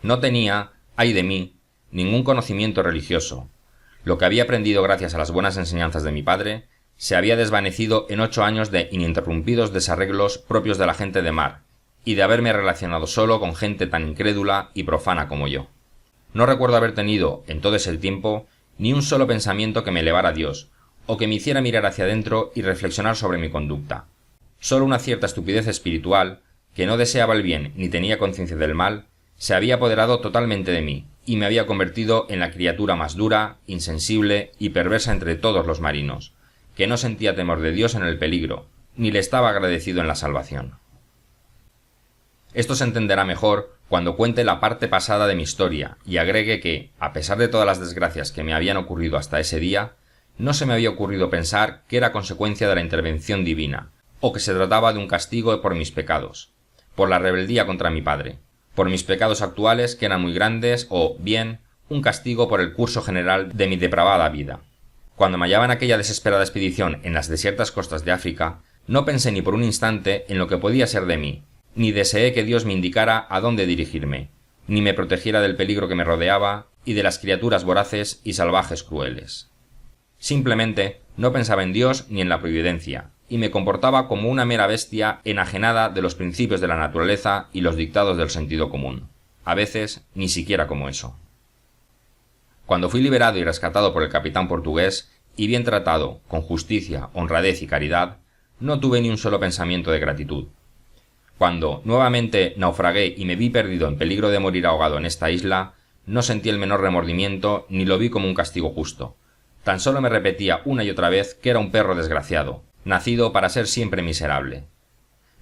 No tenía, ay de mí, ningún conocimiento religioso. Lo que había aprendido gracias a las buenas enseñanzas de mi padre se había desvanecido en 8 años de ininterrumpidos desarreglos propios de la gente de mar, y de haberme relacionado solo con gente tan incrédula y profana como yo. No recuerdo haber tenido, en todo ese tiempo, ni un solo pensamiento que me elevara a Dios, o que me hiciera mirar hacia adentro y reflexionar sobre mi conducta. Solo una cierta estupidez espiritual, que no deseaba el bien ni tenía conciencia del mal, se había apoderado totalmente de mí, y me había convertido en la criatura más dura, insensible y perversa entre todos los marinos, que no sentía temor de Dios en el peligro, ni le estaba agradecido en la salvación. Esto se entenderá mejor cuando cuente la parte pasada de mi historia y agregue que, a pesar de todas las desgracias que me habían ocurrido hasta ese día, no se me había ocurrido pensar que era consecuencia de la intervención divina, o que se trataba de un castigo por mis pecados, por la rebeldía contra mi padre, por mis pecados actuales que eran muy grandes o, bien, un castigo por el curso general de mi depravada vida. Cuando me hallaba en aquella desesperada expedición en las desiertas costas de África, no pensé ni por un instante en lo que podía ser de mí, ni deseé que Dios me indicara a dónde dirigirme, ni me protegiera del peligro que me rodeaba y de las criaturas voraces y salvajes crueles. Simplemente no pensaba en Dios ni en la providencia, y me comportaba como una mera bestia enajenada de los principios de la naturaleza y los dictados del sentido común. A veces ni siquiera como eso. Cuando fui liberado y rescatado por el capitán portugués, y bien tratado, con justicia, honradez y caridad, no tuve ni un solo pensamiento de gratitud. Cuando nuevamente naufragué y me vi perdido en peligro de morir ahogado en esta isla, no sentí el menor remordimiento ni lo vi como un castigo justo. Tan solo me repetía una y otra vez que era un perro desgraciado, nacido para ser siempre miserable.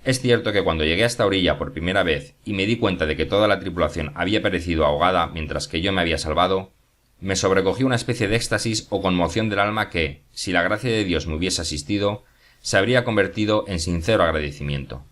Es cierto que cuando llegué a esta orilla por primera vez y me di cuenta de que toda la tripulación había perecido ahogada mientras que yo me había salvado, me sobrecogió una especie de éxtasis o conmoción del alma que, si la gracia de Dios me hubiese asistido, se habría convertido en sincero agradecimiento.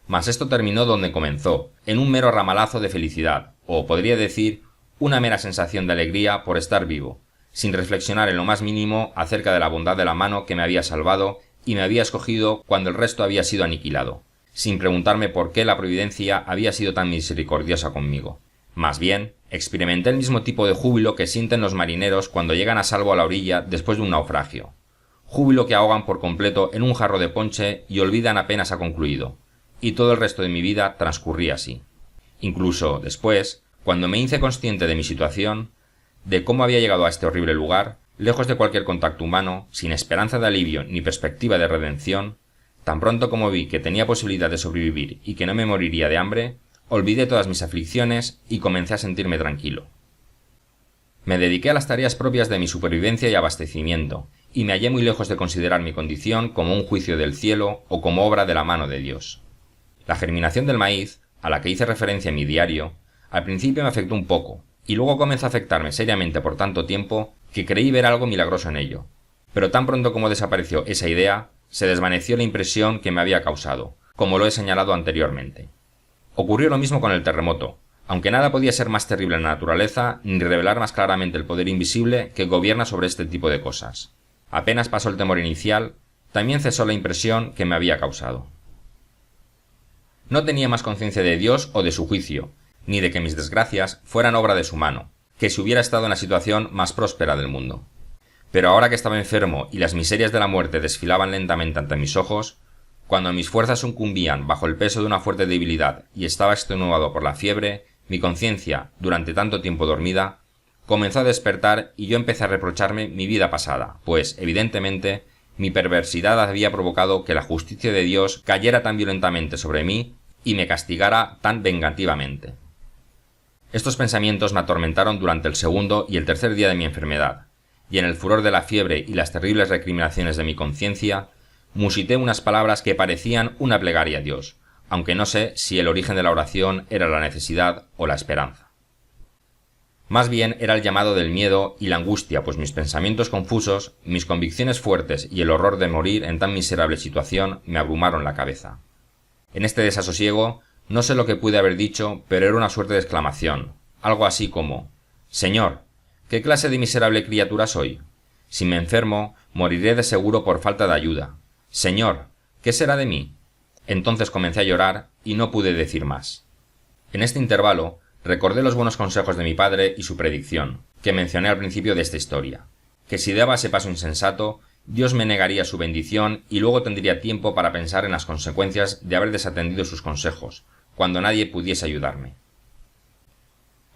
Mas esto terminó donde comenzó, en un mero ramalazo de felicidad, o podría decir, una mera sensación de alegría por estar vivo, sin reflexionar en lo más mínimo acerca de la bondad de la mano que me había salvado y me había escogido cuando el resto había sido aniquilado, sin preguntarme por qué la providencia había sido tan misericordiosa conmigo. Más bien, experimenté el mismo tipo de júbilo que sienten los marineros cuando llegan a salvo a la orilla después de un naufragio. Júbilo que ahogan por completo en un jarro de ponche y olvidan apenas ha concluido. Y todo el resto de mi vida transcurría así. Incluso después, cuando me hice consciente de mi situación, de cómo había llegado a este horrible lugar, lejos de cualquier contacto humano, sin esperanza de alivio ni perspectiva de redención, tan pronto como vi que tenía posibilidad de sobrevivir y que no me moriría de hambre, olvidé todas mis aflicciones y comencé a sentirme tranquilo. Me dediqué a las tareas propias de mi supervivencia y abastecimiento, y me hallé muy lejos de considerar mi condición como un juicio del cielo o como obra de la mano de Dios. La germinación del maíz, a la que hice referencia en mi diario, al principio me afectó un poco, y luego comenzó a afectarme seriamente por tanto tiempo que creí ver algo milagroso en ello. Pero tan pronto como desapareció esa idea, se desvaneció la impresión que me había causado, como lo he señalado anteriormente. Ocurrió lo mismo con el terremoto, aunque nada podía ser más terrible en la naturaleza ni revelar más claramente el poder invisible que gobierna sobre este tipo de cosas. Apenas pasó el temor inicial, también cesó la impresión que me había causado. No tenía más conciencia de Dios o de su juicio, ni de que mis desgracias fueran obra de su mano, que si hubiera estado en la situación más próspera del mundo. Pero ahora que estaba enfermo y las miserias de la muerte desfilaban lentamente ante mis ojos, cuando mis fuerzas sucumbían bajo el peso de una fuerte debilidad y estaba extenuado por la fiebre, mi conciencia, durante tanto tiempo dormida, comenzó a despertar y yo empecé a reprocharme mi vida pasada, pues, evidentemente, mi perversidad había provocado que la justicia de Dios cayera tan violentamente sobre mí y me castigara tan vengativamente. Estos pensamientos me atormentaron durante el segundo y el tercer día de mi enfermedad, y en el furor de la fiebre y las terribles recriminaciones de mi conciencia, musité unas palabras que parecían una plegaria a Dios, aunque no sé si el origen de la oración era la necesidad o la esperanza. Más bien era el llamado del miedo y la angustia, pues mis pensamientos confusos, mis convicciones fuertes y el horror de morir en tan miserable situación me abrumaron la cabeza. En este desasosiego, no sé lo que pude haber dicho, pero era una suerte de exclamación, algo así como: «Señor, ¿qué clase de miserable criatura soy? Si me enfermo, moriré de seguro por falta de ayuda. Señor, ¿qué será de mí?». Entonces comencé a llorar y no pude decir más. En este intervalo, recordé los buenos consejos de mi padre y su predicción, que mencioné al principio de esta historia, que si daba ese paso insensato, Dios me negaría su bendición y luego tendría tiempo para pensar en las consecuencias de haber desatendido sus consejos, cuando nadie pudiese ayudarme.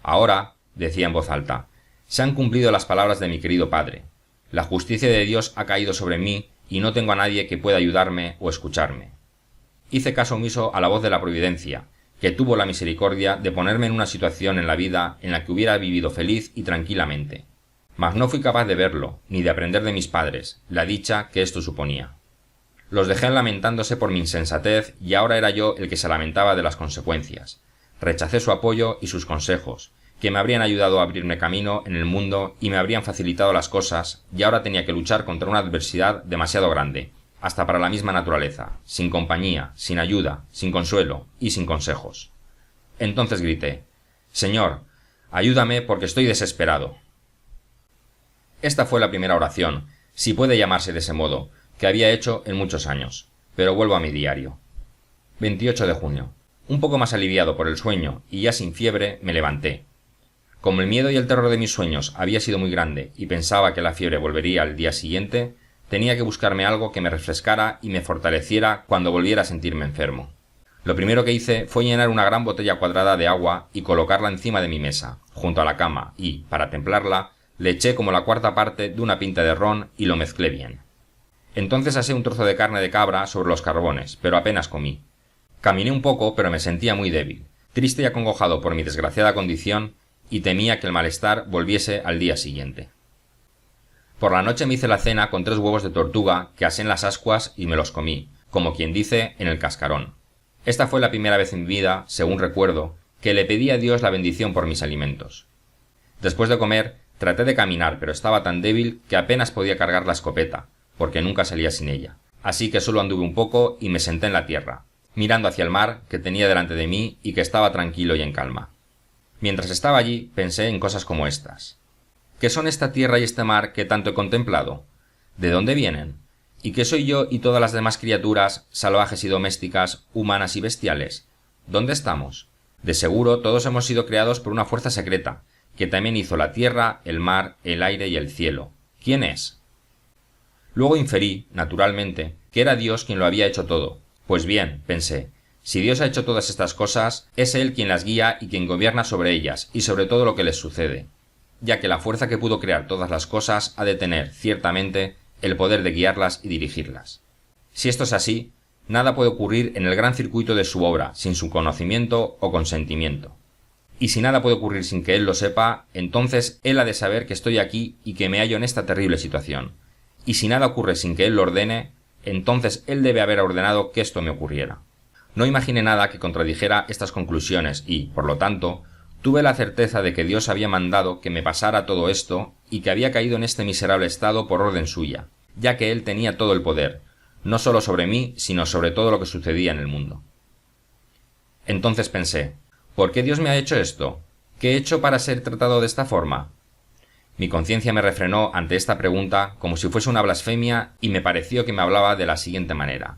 Ahora, decía en voz alta, se han cumplido las palabras de mi querido padre. La justicia de Dios ha caído sobre mí y no tengo a nadie que pueda ayudarme o escucharme. Hice caso omiso a la voz de la providencia, que tuvo la misericordia de ponerme en una situación en la vida en la que hubiera vivido feliz y tranquilamente. Mas no fui capaz de verlo, ni de aprender de mis padres, la dicha que esto suponía. Los dejé lamentándose por mi insensatez y ahora era yo el que se lamentaba de las consecuencias. Rechacé su apoyo y sus consejos, que me habrían ayudado a abrirme camino en el mundo y me habrían facilitado las cosas, y ahora tenía que luchar contra una adversidad demasiado grande, hasta para la misma naturaleza, sin compañía, sin ayuda, sin consuelo y sin consejos. Entonces grité: «Señor, ayúdame porque estoy desesperado». Esta fue la primera oración, si puede llamarse de ese modo, que había hecho en muchos años. Pero vuelvo a mi diario. 28 de junio. Un poco más aliviado por el sueño y ya sin fiebre, me levanté. Como el miedo y el terror de mis sueños había sido muy grande y pensaba que la fiebre volvería al día siguiente, tenía que buscarme algo que me refrescara y me fortaleciera cuando volviera a sentirme enfermo. Lo primero que hice fue llenar una gran botella cuadrada de agua y colocarla encima de mi mesa, junto a la cama, y, para templarla, le eché como la cuarta parte de una pinta de ron y lo mezclé bien. Entonces asé un trozo de carne de cabra sobre los carbones, pero apenas comí. Caminé un poco, pero me sentía muy débil, triste y acongojado por mi desgraciada condición, y temía que el malestar volviese al día siguiente. Por la noche me hice la cena con 3 huevos de tortuga que asé en las ascuas y me los comí, como quien dice, en el cascarón. Esta fue la primera vez en mi vida, según recuerdo, que le pedí a Dios la bendición por mis alimentos. Después de comer, traté de caminar, pero estaba tan débil que apenas podía cargar la escopeta, porque nunca salía sin ella. Así que solo anduve un poco y me senté en la tierra, mirando hacia el mar que tenía delante de mí y que estaba tranquilo y en calma. Mientras estaba allí, pensé en cosas como estas. ¿Qué son esta tierra y este mar que tanto he contemplado? ¿De dónde vienen? ¿Y qué soy yo y todas las demás criaturas, salvajes y domésticas, humanas y bestiales? ¿Dónde estamos? De seguro todos hemos sido creados por una fuerza secreta, que también hizo la tierra, el mar, el aire y el cielo. ¿Quién es? Luego inferí, naturalmente, que era Dios quien lo había hecho todo. Pues bien, pensé, si Dios ha hecho todas estas cosas, es Él quien las guía y quien gobierna sobre ellas y sobre todo lo que les sucede, ya que la fuerza que pudo crear todas las cosas ha de tener, ciertamente, el poder de guiarlas y dirigirlas. Si esto es así, nada puede ocurrir en el gran circuito de su obra sin su conocimiento o consentimiento. Y si nada puede ocurrir sin que Él lo sepa, entonces Él ha de saber que estoy aquí y que me hallo en esta terrible situación. Y si nada ocurre sin que Él lo ordene, entonces Él debe haber ordenado que esto me ocurriera. No imaginé nada que contradijera estas conclusiones y, por lo tanto, tuve la certeza de que Dios había mandado que me pasara todo esto y que había caído en este miserable estado por orden suya, ya que Él tenía todo el poder, no solo sobre mí, sino sobre todo lo que sucedía en el mundo. Entonces pensé, ¿por qué Dios me ha hecho esto? ¿Qué he hecho para ser tratado de esta forma? Mi conciencia me refrenó ante esta pregunta como si fuese una blasfemia y me pareció que me hablaba de la siguiente manera.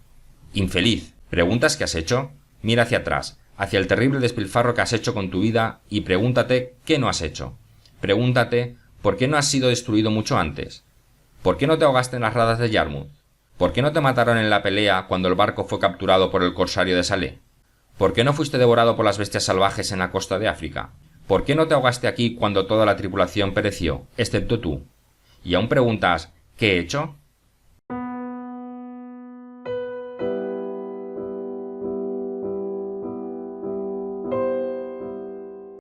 «Infeliz, ¿preguntas qué has hecho? Mira hacia atrás, hacia el terrible despilfarro que has hecho con tu vida y pregúntate qué no has hecho. Pregúntate por qué no has sido destruido mucho antes. ¿Por qué no te ahogaste en las radas de Yarmouth? ¿Por qué no te mataron en la pelea cuando el barco fue capturado por el corsario de Salé? ¿Por qué no fuiste devorado por las bestias salvajes en la costa de África? ¿Por qué no te ahogaste aquí cuando toda la tripulación pereció, excepto tú? Y aún preguntas, ¿qué he hecho?